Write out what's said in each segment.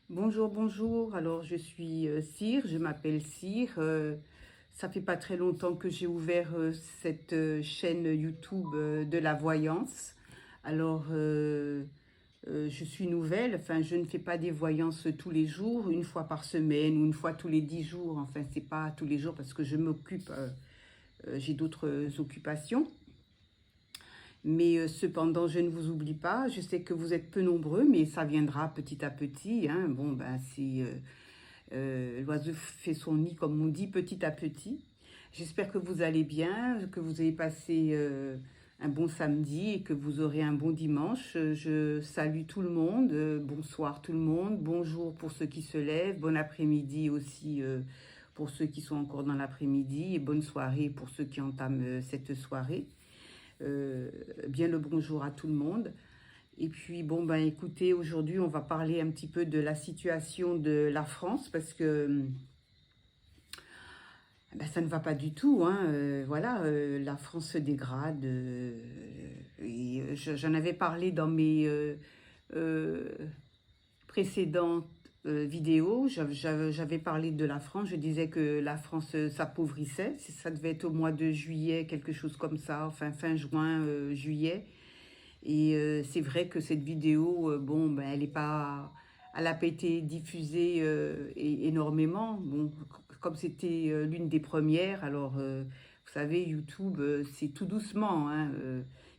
Bonjour, bonjour. Alors, je suis Cyr, je m'appelle Cyr. Ça fait pas très longtemps que j'ai ouvert cette chaîne YouTube de la voyance. Alors, je suis nouvelle. Enfin, je ne fais pas des voyances tous les jours, une fois par semaine ou une fois tous les 10 jours. Enfin, c'est pas tous les jours parce que je m'occupe, j'ai d'autres occupations. Mais cependant, je ne vous oublie pas. Je sais que vous êtes peu nombreux, mais ça viendra petit à petit, hein. Bon, ben, c'est l'oiseau fait son nid, comme on dit, petit à petit. J'espère que vous allez bien, que vous avez passé un bon samedi et que vous aurez un bon dimanche. Je salue tout le monde. Bonsoir tout le monde. Bonjour pour ceux qui se lèvent. Bon après-midi aussi pour ceux qui sont encore dans l'après-midi. Et bonne soirée pour ceux qui entament cette soirée. Euh, Bien le bonjour à tout le monde. Et puis, bon, ben écoutez, aujourd'hui, on va parler un petit peu de la situation de la France parce que ben, ça ne va pas du tout, hein. Voilà, la France se dégrade. J'en avais parlé dans mes euh, précédentes vidéos. J'avais parlé de la France. Je disais que la France s'appauvrissait. Ça devait être au mois de juillet, quelque chose comme ça, enfin fin juin, juillet. Et c'est vrai que cette vidéo, bon, ben, elle n'a pas été diffusée énormément. Bon, comme c'était l'une des premières, alors vous savez, YouTube, c'est tout doucement, hein,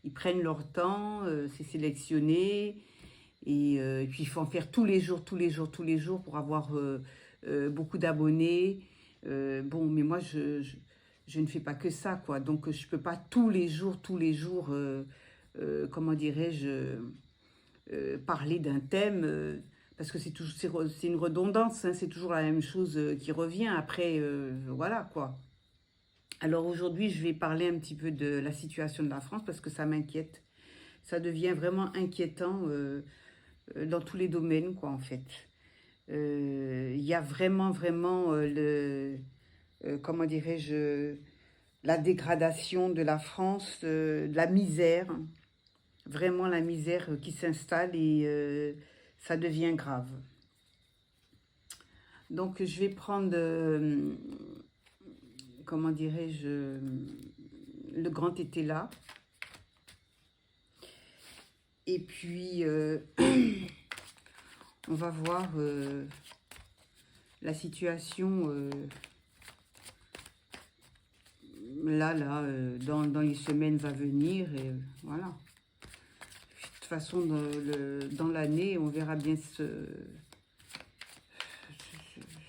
ils prennent leur temps, c'est sélectionné, et puis il faut en faire tous les jours, tous les jours, tous les jours pour avoir beaucoup d'abonnés. Bon, mais moi, je ne fais pas que ça, quoi. Donc, je ne peux pas tous les jours, comment dirais-je, parler d'un thème, parce que c'est une redondance, hein, c'est toujours la même chose qui revient. Après, voilà, quoi. Alors aujourd'hui, je vais parler un petit peu de la situation de la France parce que ça m'inquiète. Ça devient vraiment inquiétant dans tous les domaines, quoi, en fait. Il y a vraiment, vraiment comment dirais-je, la dégradation de la France, de la misère, vraiment la misère qui s'installe et ça devient grave. Donc je vais prendre, comment dirais-je, le grand été là. Et puis on va voir la situation dans les semaines à venir. Et voilà. De toute façon, dans l'année, on verra bien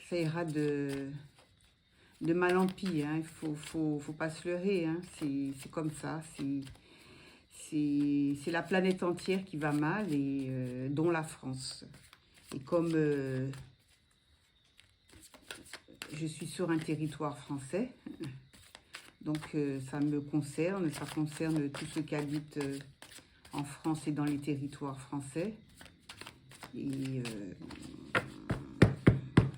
ça ira de mal en pis. Hein. Il faut pas se leurrer. Hein. C'est comme ça. C'est la planète entière qui va mal, et dont la France. Et comme je suis sur un territoire français, donc ça me concerne, ça concerne tous ceux qui habitent en France et dans les territoires français. Et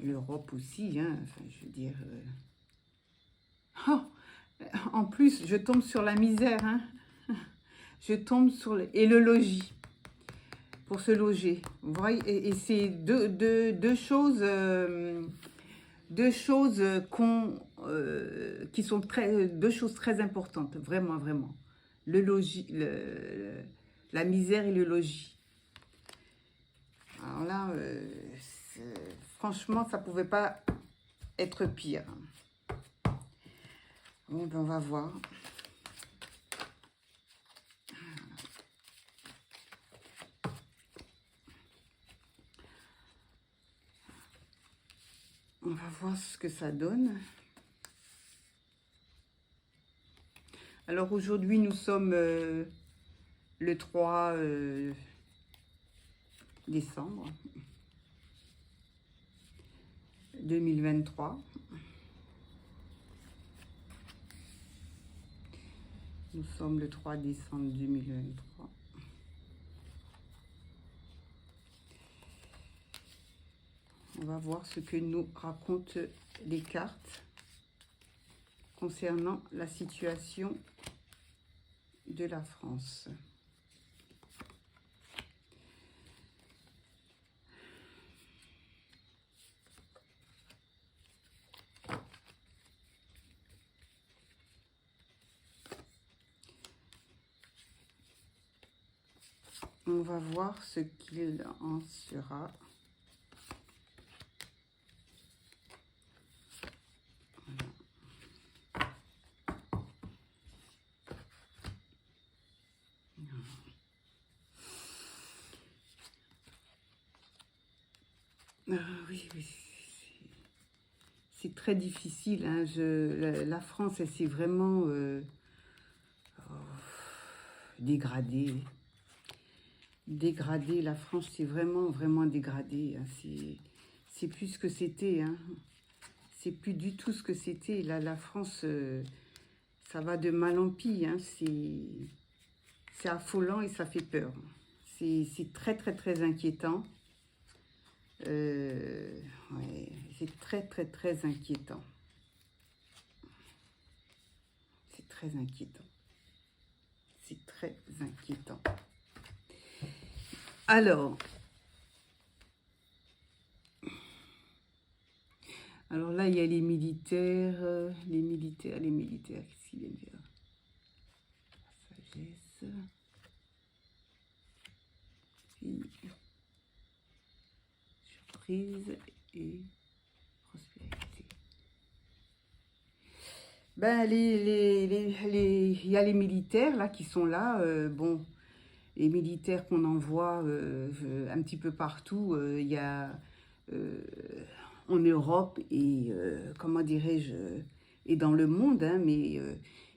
l'Europe aussi, hein, enfin, je veux dire... Oh, en plus, je tombe sur la misère, hein. Je tombe sur... Et le logis, pour se loger. Vous voyez, et c'est deux choses... deux choses qui sont deux choses très importantes, vraiment, vraiment. Le logis, la misère et le logis. Alors là, franchement, ça pouvait pas être pire. Bon, ben on va voir. On va voir ce que ça donne. Alors aujourd'hui, nous sommes le 3 décembre 2023. Nous sommes le 3 décembre 2023. On va voir ce que nous racontent les cartes concernant la situation de la France. on va voir ce qu'il en sera. Oui, oui, c'est très difficile. Hein. La France, elle s'est vraiment dégradée. Dégradée, la France, c'est vraiment, vraiment dégradée. Hein. C'est plus ce que c'était. Hein. C'est plus du tout ce que c'était. Là, la France, ça va de mal en pis. Hein. C'est affolant et ça fait peur. C'est très, très, très inquiétant. Ouais, c'est très, très, très inquiétant. C'est très inquiétant. C'est très inquiétant. Alors là, il y a les militaires, qu'est-ce qu'ils viennent faire? La sagesse. Puis, surprise et prospérité. Ben, il y a les militaires là qui sont là. Bon, les militaires qu'on envoie un petit peu partout. Il y a en Europe et comment dirais-je, et dans le monde, hein, mais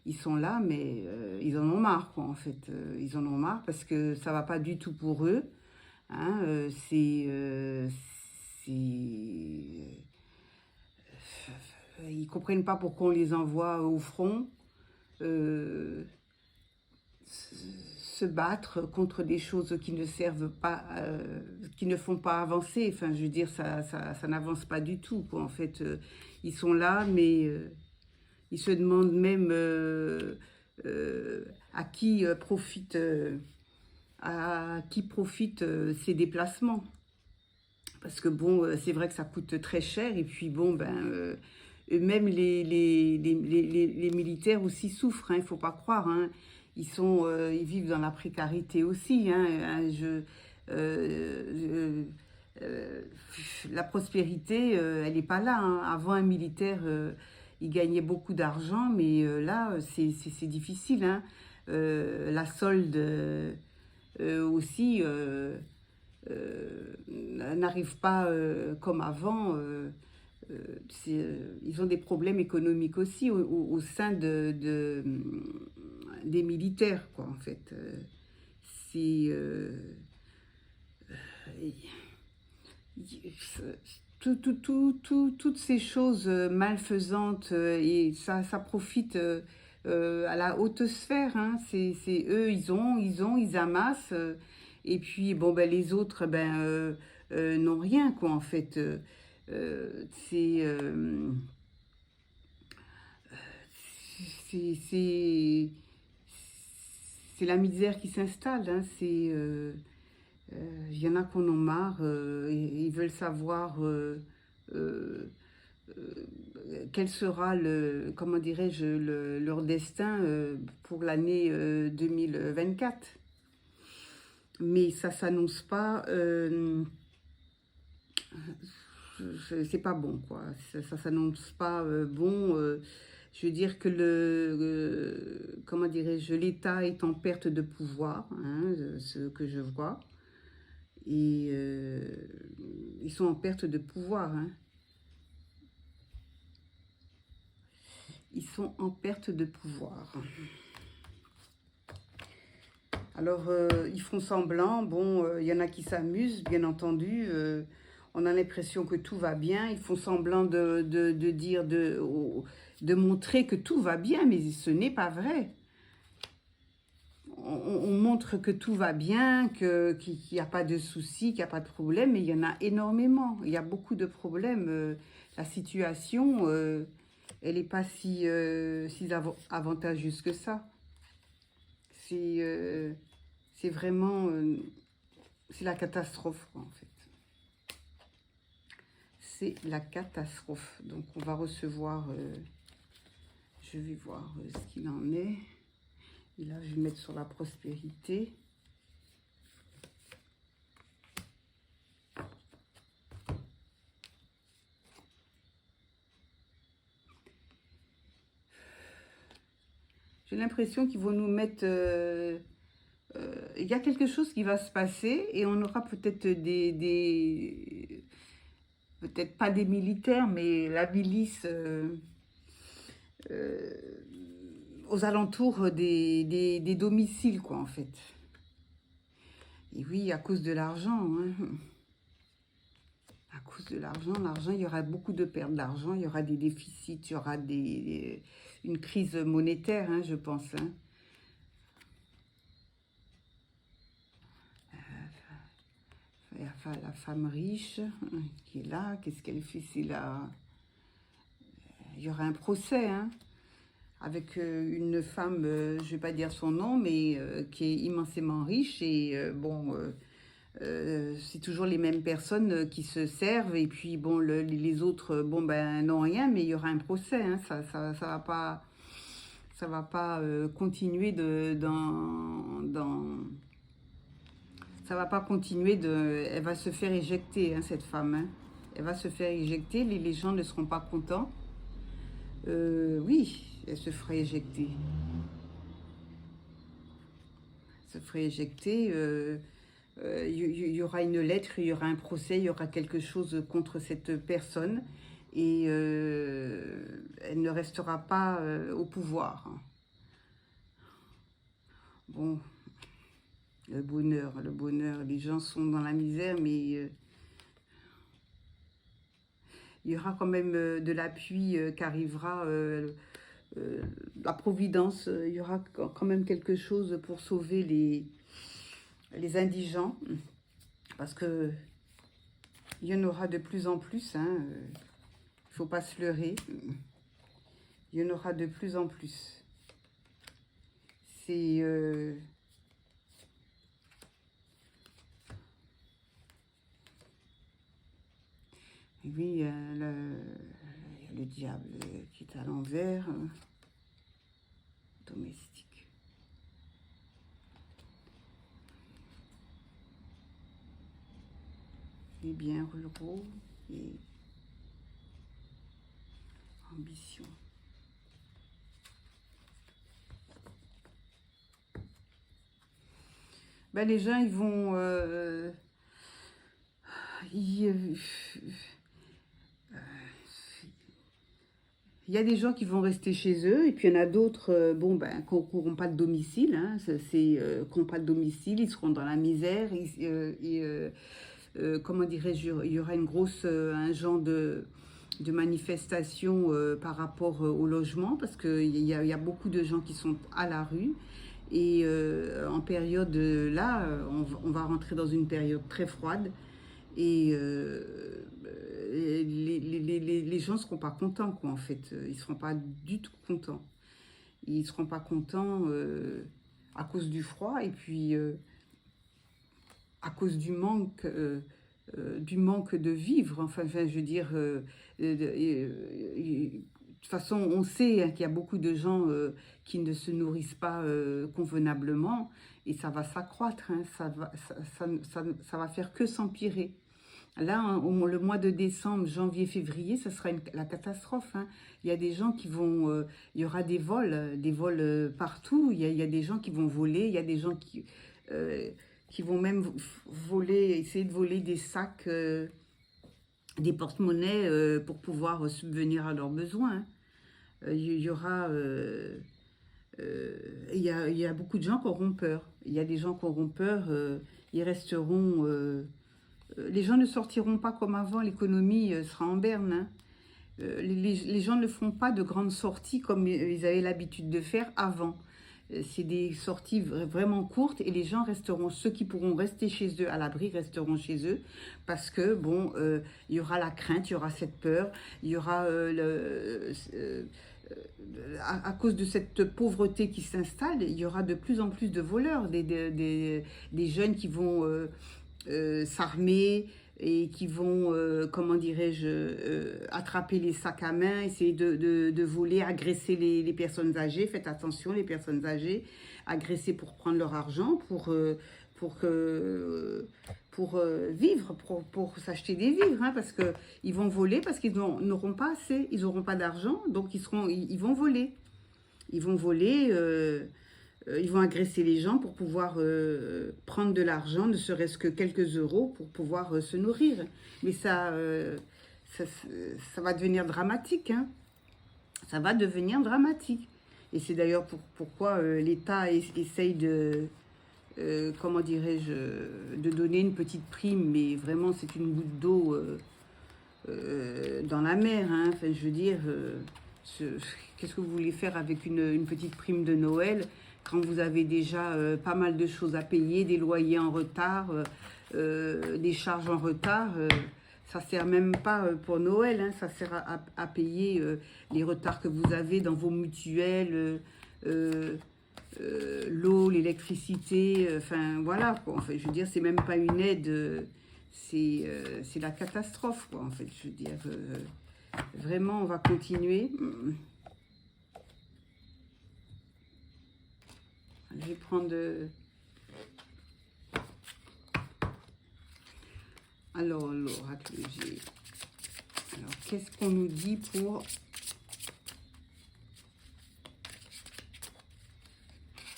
ils sont là, mais ils en ont marre, quoi, en fait. Ils en ont marre parce que ça va pas du tout pour eux. Hein, ils comprennent pas pourquoi on les envoie au front. Se battre contre des choses qui ne servent pas, qui ne font pas avancer. Enfin, je veux dire, ça n'avance pas du tout, quoi. En fait, ils sont là, mais ils se demandent même à qui profitent ces déplacements. Parce que bon, c'est vrai que ça coûte très cher, et puis bon, ben, même les militaires aussi souffrent, hein, il ne faut pas croire, hein. Ils vivent dans la précarité aussi, hein, la prospérité, elle n'est pas là, hein. Avant, un militaire, il gagnait beaucoup d'argent, mais là, c'est difficile, hein. La solde aussi n'arrive pas comme avant. Ils ont des problèmes économiques aussi au sein des militaires, quoi, en fait. C'est toutes ces choses malfaisantes, et ça profite à la haute sphère, hein. C'est eux, ils amassent, et puis bon, ben, les autres, ben, n'ont rien, quoi, en fait. C'est c'est c'est c'est la misère qui s'installe, hein. Il y en a qui en ont marre, ils veulent savoir euh, quel sera comment dirais-je, leur destin pour l'année 2024. Mais ça s'annonce pas, c'est pas bon, quoi. Ça s'annonce pas bon. Je veux dire que comment dirais-je, l'État est en perte de pouvoir, hein, ce que je vois. Et ils sont en perte de pouvoir, hein. Ils sont en perte de pouvoir. Alors, ils font semblant. Bon, il y en a qui s'amusent, bien entendu. On a l'impression que tout va bien. Ils font semblant de dire, de montrer que tout va bien, mais ce n'est pas vrai. On montre que tout va bien, qu'il n'y a pas de soucis, qu'il n'y a pas de problème, mais il y en a énormément. Il y a beaucoup de problèmes. La situation, elle n'est pas si avantageuse que ça. C'est vraiment... c'est la catastrophe, quoi, en fait. C'est la catastrophe. Donc, on va recevoir... je vais voir ce qu'il en est. Et là, je vais mettre sur la prospérité. J'ai l'impression qu'ils vont nous mettre... il y a quelque chose qui va se passer et on aura peut-être peut-être pas des militaires, mais la milice euh, aux alentours des domiciles, quoi, en fait. Et oui, à cause de l'argent, hein. À cause de l'argent, il y aura beaucoup de pertes d'argent, il y aura des déficits, il y aura une crise monétaire, hein, je pense, hein. La femme riche qui est là, qu'est-ce qu'elle fait? C'est là. Il y aura un procès, hein, avec une femme, je ne vais pas dire son nom, mais qui est immensément riche. Et bon, c'est toujours les mêmes personnes qui se servent. Et puis, bon, les autres, bon, ben, n'ont rien, mais il y aura un procès, hein, ça va pas continuer ça va pas continuer elle va se faire éjecter, hein, cette femme, hein. Elle va se faire éjecter, les gens ne seront pas contents. Oui, elle se fera éjecter. Elle se fera éjecter. Il y aura une lettre, il y aura un procès, il y aura quelque chose contre cette personne. Et elle ne restera pas au pouvoir. Bon, le bonheur, les gens sont dans la misère, mais il y aura quand même de l'appui qui arrivera, la providence, il y aura quand même quelque chose pour sauver les indigents, parce que il y en aura de plus en plus, hein, il ne faut pas se leurrer, il y en aura de plus en plus. C'est... oui, le diable qui est à l'envers, domestique. Les biens ruraux et ambition. Ben, les gens, ils vont... il y a des gens qui vont rester chez eux, et puis il y en a d'autres, bon, ben, qui n'auront pas de domicile, hein, qui n'ont pas de domicile, ils seront dans la misère, comment dirais-je, il y aura un genre de manifestation par rapport au logement, parce qu'il y a beaucoup de gens qui sont à la rue, et en période là, on va rentrer dans une période très froide, et les gens ne seront pas contents, quoi, en fait. Ils ne seront pas du tout contents. Ils ne seront pas contents à cause du froid et puis à cause du manque de vivre. Enfin je veux dire, de toute façon, on sait, hein, qu'il y a beaucoup de gens qui ne se nourrissent pas convenablement et ça va s'accroître, hein, ça va faire que s'empirer. Là, le mois de décembre, janvier, février, ça sera la catastrophe, hein. Il y a des gens qui vont... il y aura des vols partout. Il y a des gens qui vont voler. Il y a des gens qui vont même essayer de voler des sacs, des porte-monnaies pour pouvoir subvenir à leurs besoins, hein. Il y aura... il y a beaucoup de gens qui auront peur. Il y a des gens qui auront peur. Ils resteront... les gens ne sortiront pas comme avant, l'économie sera en berne, hein. Les gens ne feront pas de grandes sorties comme ils avaient l'habitude de faire avant. C'est des sorties vraiment courtes et les gens resteront, ceux qui pourront rester chez eux à l'abri resteront chez eux parce que, bon, il y aura la crainte, il y aura cette peur, il y aura à cause de cette pauvreté qui s'installe, il y aura de plus en plus de voleurs, des jeunes qui vont... s'armer et qui vont, comment dirais-je, attraper les sacs à main, essayer de voler, agresser les personnes âgées. Faites attention, les personnes âgées, agresser pour prendre leur argent, pour vivre, pour s'acheter des vivres, hein, parce qu'ils vont voler, parce qu'ils n'auront pas assez, ils n'auront pas d'argent, donc ils vont voler. ils vont voler, ils vont agresser les gens pour pouvoir prendre de l'argent, ne serait-ce que quelques euros pour pouvoir se nourrir. Mais ça, ça va devenir dramatique, hein. Ça va devenir dramatique. Et c'est d'ailleurs pourquoi l'État essaye de, comment dirais-je, de donner une petite prime, mais vraiment c'est une goutte d'eau dans la mer, hein. Enfin, je veux dire, qu'est-ce que vous voulez faire avec une petite prime de Noël quand vous avez déjà pas mal de choses à payer, des loyers en retard, des charges en retard, ça sert même pas pour Noël, hein, ça sert à payer les retards que vous avez dans vos mutuelles, l'eau, l'électricité, enfin voilà quoi. En fait, je veux dire, c'est même pas une aide, c'est la catastrophe quoi. En fait, je veux dire, vraiment, on va continuer. Je vais prendre. Alors, l'oracle G. Alors, qu'est-ce qu'on nous dit pour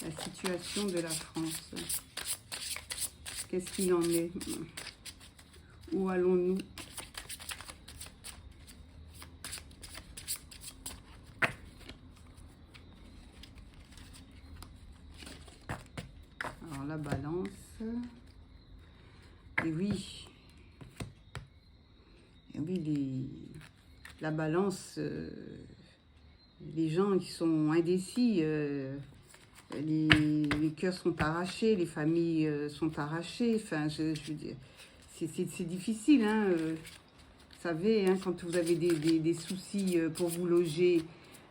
la situation de la France? Qu'est-ce qu'il en est? Où allons-nous? Alors, la balance. Et oui. Et oui, la balance, les gens qui sont indécis, les cœurs sont arrachés, les familles sont arrachées. Enfin, je veux dire, c'est difficile, hein. Vous savez, hein, quand vous avez des soucis pour vous loger,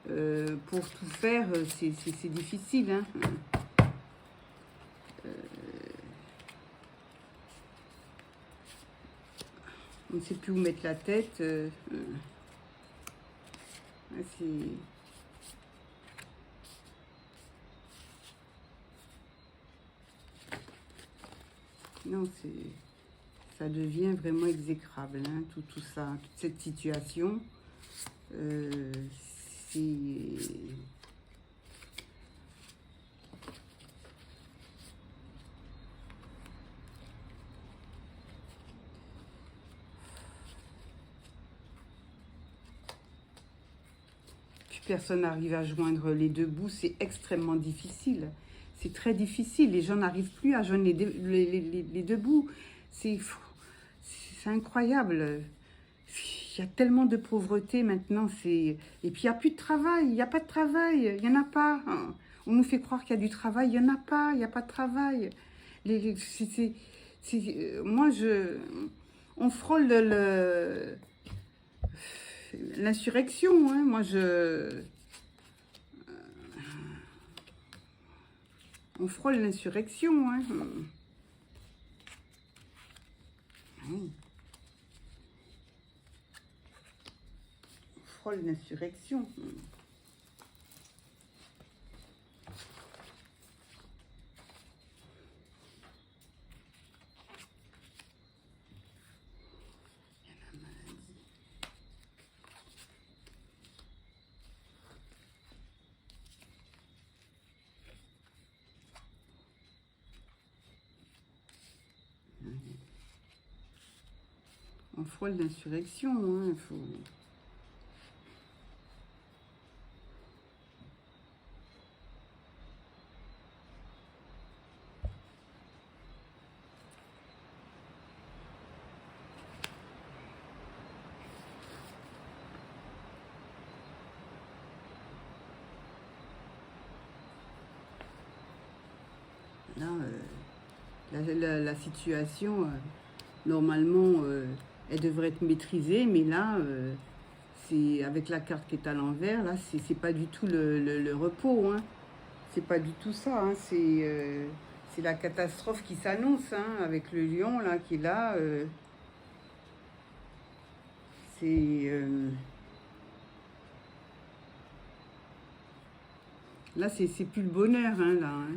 pour tout faire, c'est difficile, hein. On ne sait plus où mettre la tête. Non, ça devient vraiment exécrable, hein, tout ça, toute cette situation. C'est... Personne n'arrive à joindre les deux bouts, c'est extrêmement difficile. C'est très difficile, les gens n'arrivent plus à joindre les deux bouts. C'est incroyable. Il y a tellement de pauvreté maintenant. Et puis il n'y a plus de travail, il n'y a pas de travail, il n'y en a pas. On nous fait croire qu'il y a du travail, il n'y en a pas, il n'y a pas de travail. Moi, on frôle l'insurrection, hein. Moi, on frôle l'insurrection, hein. Oui. On frôle l'insurrection. On frôle l'insurrection, hein, il faut... Là, la situation, normalement, elle devrait être maîtrisée, mais là, c'est avec la carte qui est à l'envers, là, c'est pas du tout le repos, hein. C'est pas du tout ça, hein. C'est la catastrophe qui s'annonce, hein, avec le lion, là, qui est là. Là, c'est plus le bonheur, hein, là, hein.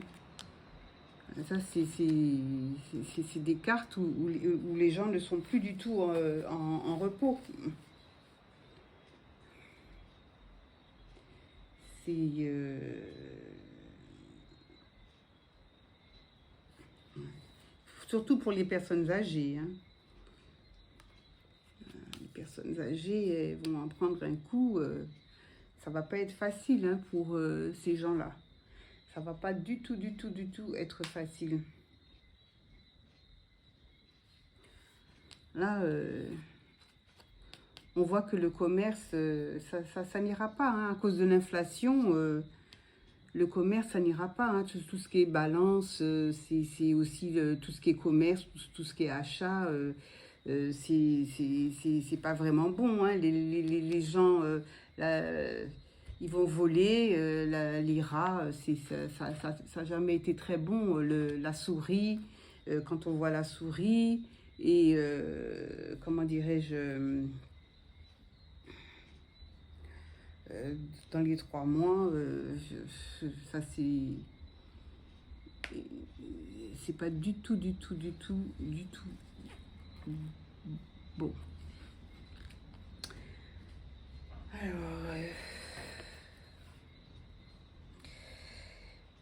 Ça, c'est des cartes où les gens ne sont plus du tout en repos. C'est surtout pour les personnes âgées, hein. Les personnes âgées, elles vont en prendre un coup. Ça va pas être facile, hein, pour ces gens-là. Ça va pas du tout être facile. Là, on voit que le commerce, ça n'ira pas, hein, à cause de l'inflation. Le commerce, ça n'ira pas, hein. Tout ce qui est balance, c'est aussi tout ce qui est commerce, tout ce qui est achat. C'est pas vraiment bon, hein. Les gens, ils vont voler, les rats, ça a jamais été très bon. La souris, quand on voit la souris, et comment dirais-je, dans les 3 mois, ça c'est pas du tout bon. Alors,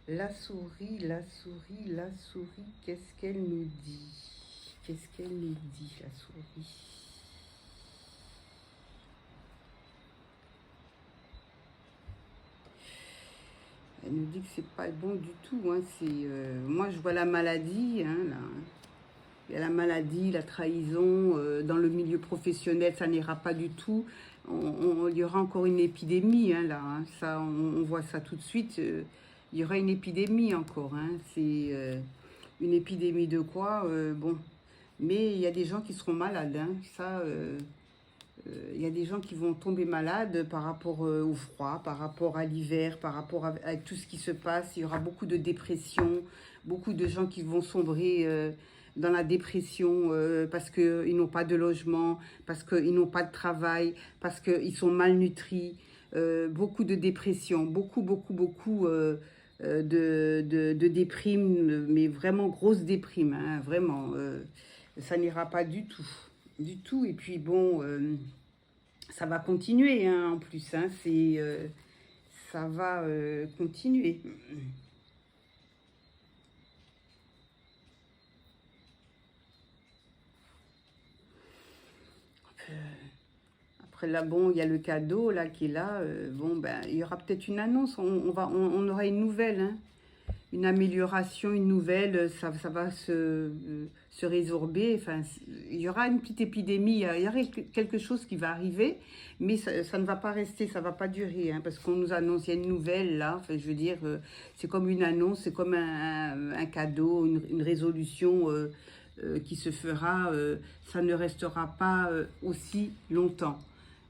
la souris, qu'est-ce qu'elle nous dit? Qu'est-ce qu'elle nous dit, la souris? Elle nous dit que c'est pas bon du tout, hein. Moi, je vois la maladie, hein, là. Il y a la maladie, la trahison, dans le milieu professionnel, ça n'ira pas du tout. Il y aura encore une épidémie, hein, là, hein. Ça, on voit ça tout de suite. Il y aura une épidémie encore, hein. C'est une épidémie de quoi? Bon, mais il y a des gens qui seront malades, hein. Ça, il y a des gens qui vont tomber malades par rapport au froid, par rapport à l'hiver, par rapport à tout ce qui se passe. Il y aura beaucoup de dépression, beaucoup de gens qui vont sombrer dans la dépression parce qu'ils n'ont pas de logement, parce qu'ils n'ont pas de travail, parce qu'ils sont malnutris. Beaucoup de dépression, beaucoup de déprime, mais vraiment grosse déprime, hein, vraiment. Ça n'ira pas du tout. Du tout. Et puis bon, ça va continuer, hein, en plus, hein, ça va continuer. Après là, bon, il y a le cadeau là qui est là. Bon, ben, il y aura peut-être une annonce. On aura une nouvelle, hein, une amélioration, une nouvelle. Ça va se résorber. Enfin, il y aura une petite épidémie. Il y aura quelque chose qui va arriver, mais ça ne va pas rester. Ça va pas durer, hein, parce qu'on nous annonce. Il y a une nouvelle là. Enfin, je veux dire, c'est comme une annonce, c'est comme un cadeau, une résolution. Qui se fera, ça ne restera pas aussi longtemps.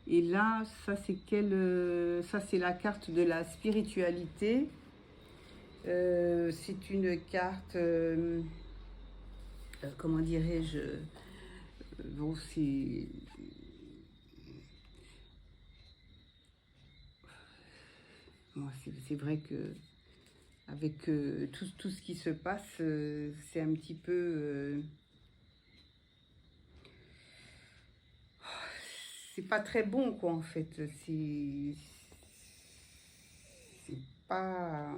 Et là, ça c'est la carte de la spiritualité. C'est une carte, comment dirais-je, bon, c'est vrai que avec tout ce qui se passe, c'est un petit peu... c'est pas très bon, quoi, en fait. C'est pas...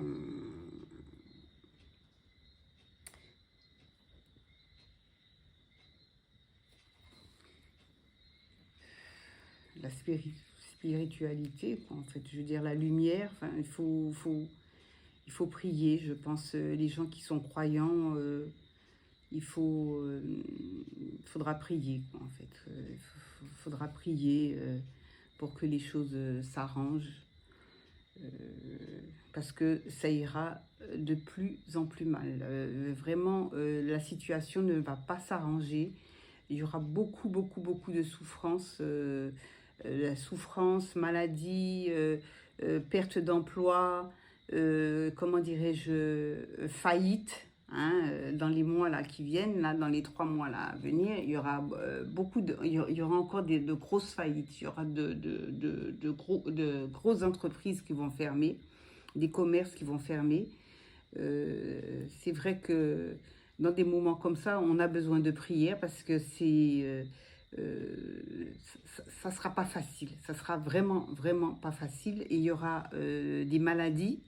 la spiritualité, quoi, en fait. Je veux dire, la lumière, enfin, il faut prier, je pense. Les gens qui sont croyants, faudra prier, quoi, en fait. Faudra prier pour que les choses s'arrangent. Parce que ça ira de plus en plus mal. Vraiment, la situation ne va pas s'arranger. Il y aura beaucoup de souffrance. La souffrance, maladie, perte d'emploi, comment dirais-je, faillite. Hein, dans les mois là qui viennent, là, dans les 3 mois là à venir, il y aura il y aura encore de grosses faillites. Il y aura de grosses entreprises qui vont fermer, des commerces qui vont fermer. C'est vrai que dans des moments comme ça, on a besoin de prière parce que ça sera pas facile. Ça sera vraiment, vraiment pas facile. Et il y aura des maladies,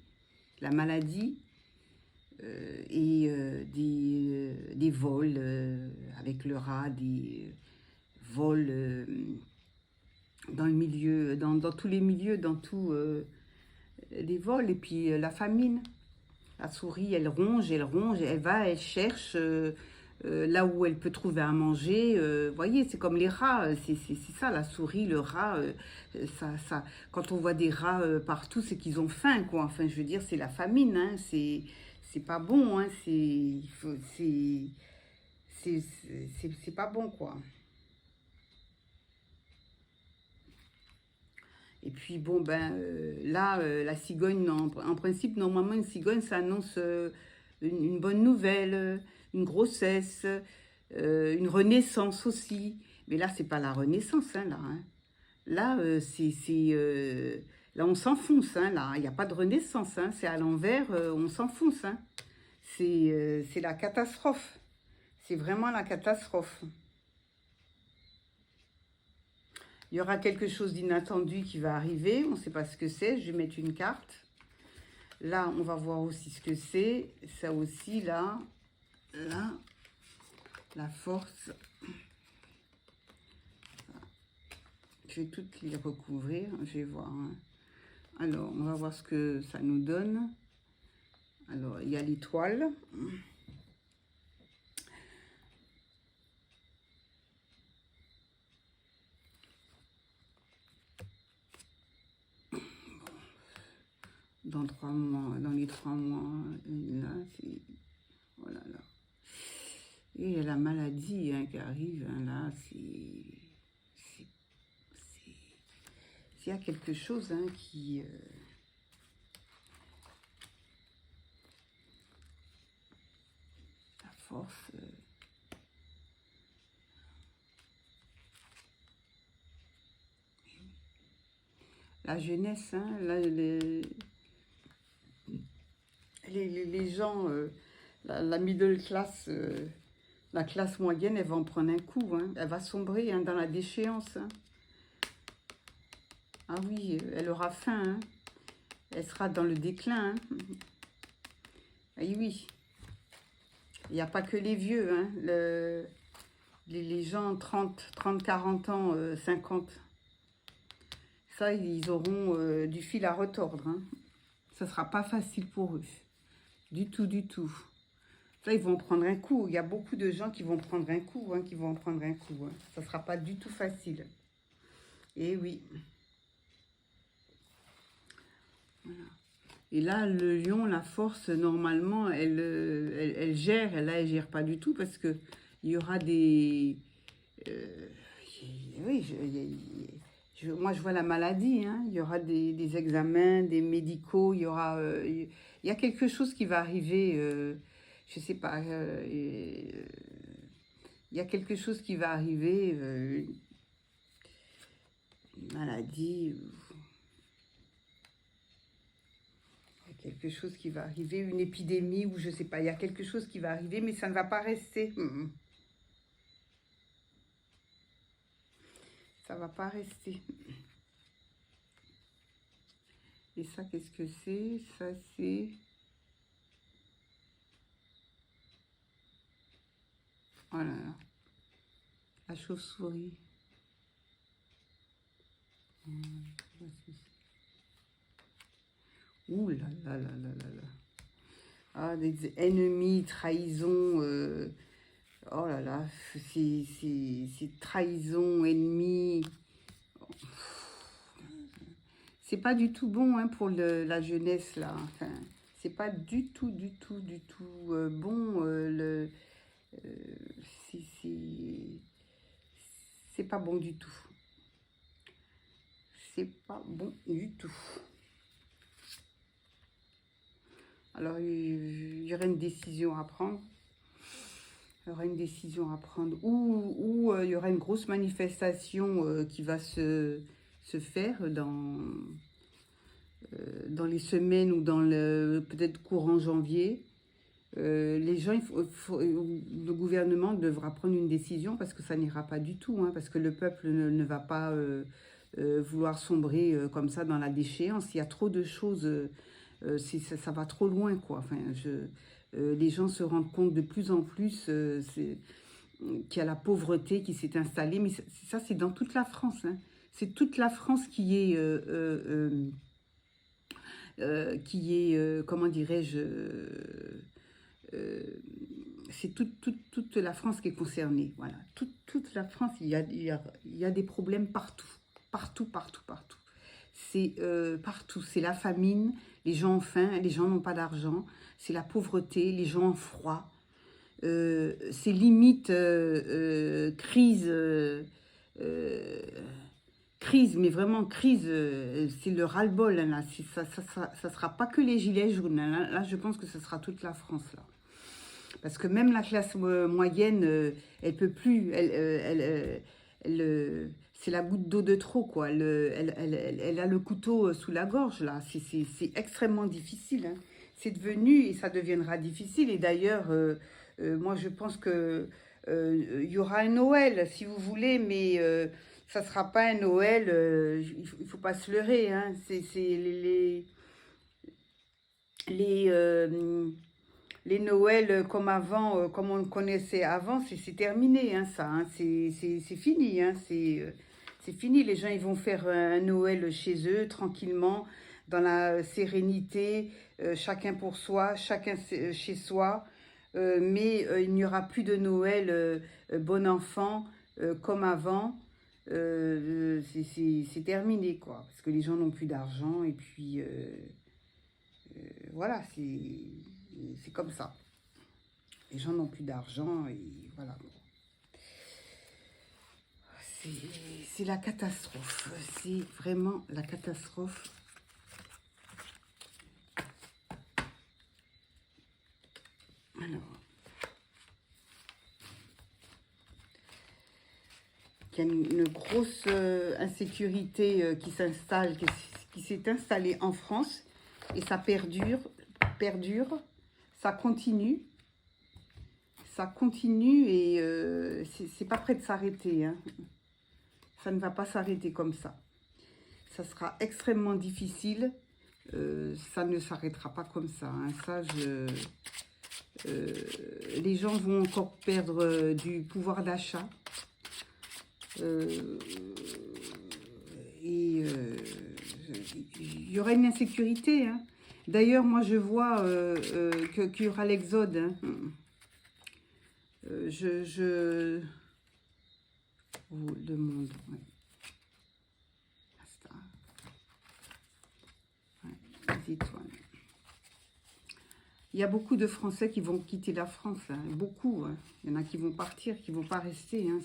la maladie, des vols avec le rat, des vols dans le milieu, dans tous les milieux, dans tous les vols. Et puis la famine. La souris, elle ronge, elle va, elle cherche là où elle peut trouver à manger. Vous voyez, c'est comme les rats, c'est ça, la souris, le rat. Quand on voit des rats partout, c'est qu'ils ont faim, quoi. Enfin, je veux dire, c'est la famine, hein, c'est pas bon, hein, c'est pas bon, quoi. Et puis, bon, ben, là, la cigogne, en principe, normalement, une cigogne, ça annonce une bonne nouvelle, une grossesse, une renaissance aussi. Mais là, c'est pas la renaissance, hein, là. Hein. Là, là, on s'enfonce, hein, là. Il n'y a pas de renaissance, hein. C'est à l'envers, on s'enfonce, hein. C'est la catastrophe. C'est vraiment la catastrophe. Il y aura quelque chose d'inattendu qui va arriver. On ne sait pas ce que c'est. Je vais mettre une carte. Là, on va voir aussi ce que c'est. Ça aussi, là. Là. La force. Je vais toutes les recouvrir. Je vais voir. Hein. Alors, on va voir ce que ça nous donne. Alors, il y a l'étoile. Dans 3 mois, dans les 3 mois, là, c'est... Voilà, là. Et il y a la maladie hein, qui arrive, hein, là, s'il y a quelque chose hein, qui... la force... la jeunesse, hein, là, les gens, la middle class, la classe moyenne, elle va en prendre un coup. Hein. Elle va sombrer hein, dans la déchéance. Hein. Ah oui, elle aura faim. Hein. Elle sera dans le déclin. Hein. Ah oui. Il n'y a pas que les vieux. Hein. Les gens 30, 40 ans, 50. Ça, ils auront du fil à retordre. Hein. Ça ne sera pas facile pour eux. Du tout, du tout. Ça, ils vont prendre un coup. Il y a beaucoup de gens qui vont prendre un coup, hein, qui vont en prendre un coup. Hein. Ça ne sera pas du tout facile. Et oui. Voilà. Et là, le lion, la force, normalement, elle gère. Là, elle ne gère pas du tout parce qu'il y aura des... oui, moi, je vois la maladie. Hein. Il y aura des examens, des médicaux. Il y a quelque chose qui va arriver. Je ne sais pas. Il y a quelque chose qui va arriver. Une maladie. Il y a quelque chose qui va arriver. Une épidémie ou je ne sais pas. Il y a quelque chose qui va arriver, mais ça ne va pas rester. Ça ne va pas rester. Et ça, qu'est-ce que c'est? Ça, c'est... Voilà. La chauve-souris. Ouh là là là là là là. Ah, des ennemis, trahison. Oh là là, c'est trahison, ennemi. C'est pas du tout bon hein, pour la jeunesse là. Enfin, c'est pas du tout bon. C'est pas bon du tout. C'est pas bon du tout. Alors, il y aurait une décision à prendre. Il y aura une décision à prendre. Ou il y aura une grosse manifestation qui va se faire dans les semaines ou dans le peut-être courant janvier. Les gens, le gouvernement devra prendre une décision parce que ça n'ira pas du tout, hein, parce que le peuple ne va pas vouloir sombrer comme ça dans la déchéance. Il y a trop de choses, ça va trop loin, quoi. Enfin, les gens se rendent compte de plus en plus qu'il y a la pauvreté qui s'est installée, mais ça c'est dans toute la France, hein. C'est toute la France comment dirais-je, euh, c'est toute la France qui est concernée. Voilà, toute la France, il y a des problèmes partout, partout, partout, partout. C'est partout, c'est la famine, les gens ont faim, les gens n'ont pas d'argent, c'est la pauvreté, les gens ont froid, c'est limite crise, crise, mais vraiment crise, c'est le ras-le-bol, hein, là. Ça sera pas que les gilets jaunes, hein. Là, je pense que ce sera toute la France, là. Parce que même la classe moyenne, elle peut plus, c'est la goutte d'eau de trop, quoi. Elle a le couteau sous la gorge, là. C'est extrêmement difficile, hein. C'est devenu, et ça deviendra difficile. Et d'ailleurs, moi, je pense que il y aura un Noël, si vous voulez, mais ça ne sera pas un Noël, il ne faut pas se leurrer, hein. C'est les, les Noëls comme avant, comme on le connaissait avant, c'est terminé, hein, ça, hein. C'est fini, hein, c'est fini. Les gens, ils vont faire un Noël chez eux, tranquillement, dans la sérénité, chacun pour soi, chacun chez soi. Mais il n'y aura plus de Noël bon enfant comme avant. C'est terminé, quoi. Parce que les gens n'ont plus d'argent et puis voilà, c'est comme ça. Les gens n'ont plus d'argent et voilà. C'est la catastrophe. C'est vraiment la catastrophe. Alors, il y a une grosse insécurité qui s'installe, qui s'est installée en France et ça perdure, ça continue et c'est pas prêt de s'arrêter, hein. Ça ne va pas s'arrêter comme ça. Ça sera extrêmement difficile. Ça ne s'arrêtera pas comme ça, hein. Les gens vont encore perdre du pouvoir d'achat. Il y aura une insécurité, hein. D'ailleurs, moi, je vois qu'il y aura l'exode, hein. Oh, le monde, ouais. Ouais, il y a beaucoup de Français qui vont quitter la France, hein. Beaucoup, hein. Il y en a qui vont partir, qui ne vont pas rester, hein.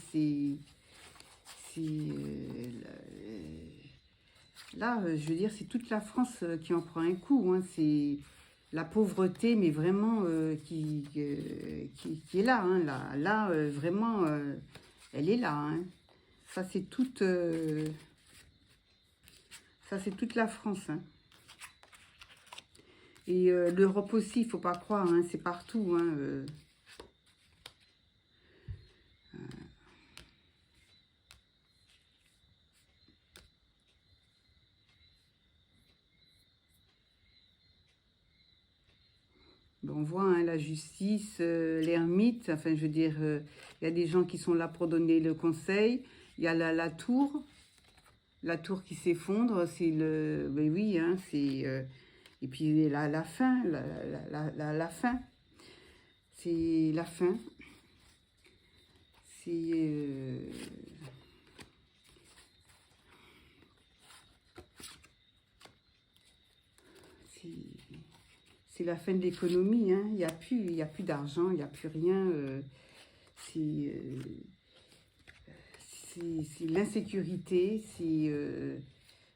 Là, je veux dire, c'est toute la France qui en prend un coup, hein. C'est la pauvreté, mais vraiment qui est là, hein. Là vraiment, elle est là, hein. Ça, c'est toute la France, hein. Et l'Europe aussi, il ne faut pas croire, hein, c'est partout, hein. On voit, hein, la justice, l'ermite, enfin je veux dire, il y a des gens qui sont là pour donner le conseil. Il y a la tour qui s'effondre, c'est le... Ben oui, hein, c'est... et puis la fin, la fin, c'est la fin. C'est la fin de l'économie, hein. Il n'y a plus d'argent, il n'y a plus rien. C'est l'insécurité,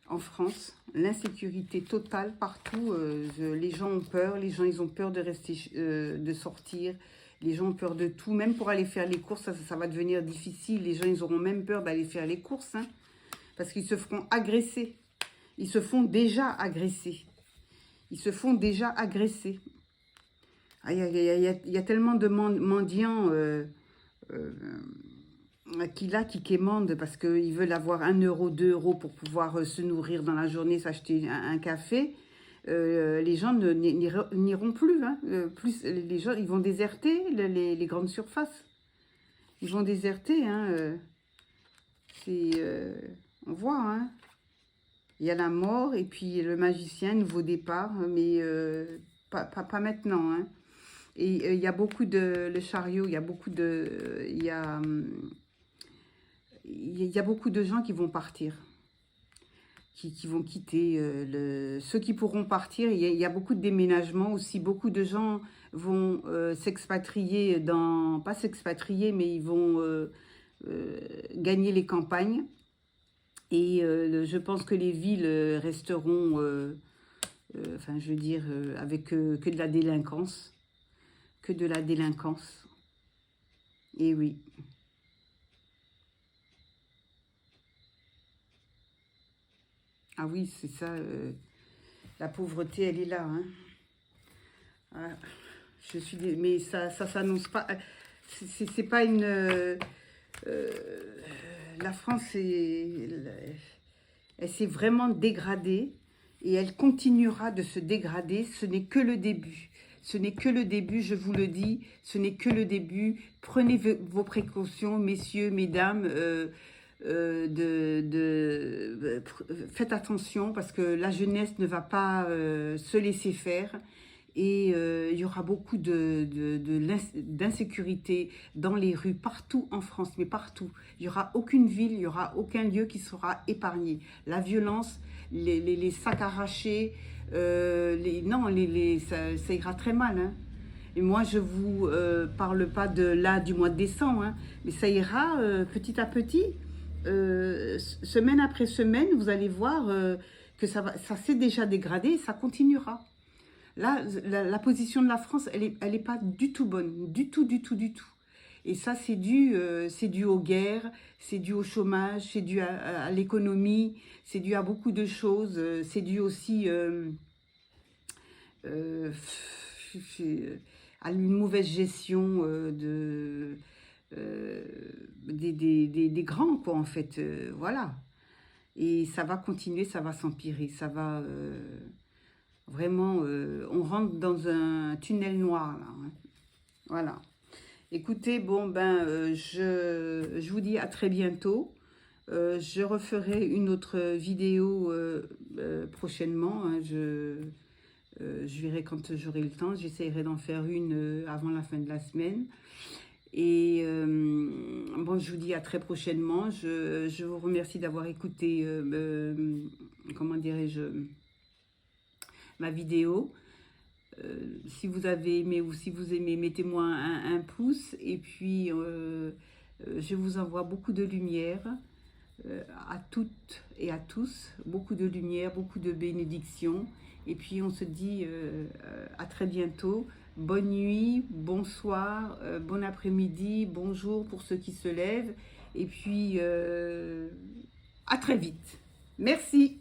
en France, l'insécurité totale partout. Les gens ont peur, les gens ils ont peur de rester, de sortir. Les gens ont peur de tout, même pour aller faire les courses, ça va devenir difficile. Les gens ils auront même peur d'aller faire les courses, hein, parce qu'ils se feront agresser. Ils se font déjà agresser. Ils se font déjà agresser. Il y a tellement de mendiants euh, qui quémandent parce qu'ils veulent avoir 1 euro, 2 euros pour pouvoir se nourrir dans la journée, s'acheter un café. Les gens n'iront plus, hein. Plus. Les gens, ils vont déserter les grandes surfaces. Ils vont déserter, hein. On voit, hein. Il y a la mort et puis le magicien, nouveau départ, mais pas maintenant, hein. Et il y a beaucoup de... Le chariot, il y a beaucoup de... Il y a beaucoup de gens qui vont partir, qui vont quitter. Ceux qui pourront partir, il y a beaucoup de déménagements aussi. Beaucoup de gens vont s'expatrier dans... Pas s'expatrier, mais ils vont gagner les campagnes. Et je pense que les villes resteront, enfin je veux dire, avec que de la délinquance. Que de la délinquance. Et oui. Ah oui, c'est ça. La pauvreté, elle est là, hein. Ah, mais ça s'annonce pas. C'est pas une. La France, elle s'est vraiment dégradée et elle continuera de se dégrader. Ce n'est que le début. Ce n'est que le début, je vous le dis. Ce n'est que le début. Prenez vos précautions, messieurs, mesdames. Faites attention parce que la jeunesse ne va pas se laisser faire et il y aura beaucoup d'insécurité dans les rues, partout en France, mais partout. Il n'y aura aucune ville, il n'y aura aucun lieu qui sera épargné. La violence, les sacs arrachés, ça ira très mal, hein. Et moi, je vous parle pas du mois de décembre, hein, mais ça ira petit à petit. Semaine après semaine, vous allez voir que ça s'est déjà dégradé et ça continuera. Là, la position de la France, elle est pas du tout bonne, du tout, du tout, du tout. Et ça, c'est dû aux guerres, c'est dû au chômage, c'est dû à l'économie, c'est dû à beaucoup de choses, c'est dû aussi euh, à une mauvaise gestion des grands, quoi, en fait. Voilà. Et ça va continuer, ça va s'empirer, ça va... vraiment, on rentre dans un tunnel noir, là, hein. Voilà. Écoutez, bon, ben, je vous dis à très bientôt. Je referai une autre vidéo prochainement, hein. Je verrai quand j'aurai le temps. J'essaierai d'en faire une avant la fin de la semaine. Et bon, je vous dis à très prochainement. Je vous remercie d'avoir écouté, comment dirais-je, ma vidéo. Si vous avez aimé ou si vous aimez, mettez-moi un pouce. Et puis, je vous envoie beaucoup de lumière à toutes et à tous. Beaucoup de lumière, beaucoup de bénédictions. Et puis, on se dit à très bientôt. Bonne nuit, bonsoir, bon après-midi, bonjour pour ceux qui se lèvent. Et puis, à très vite. Merci.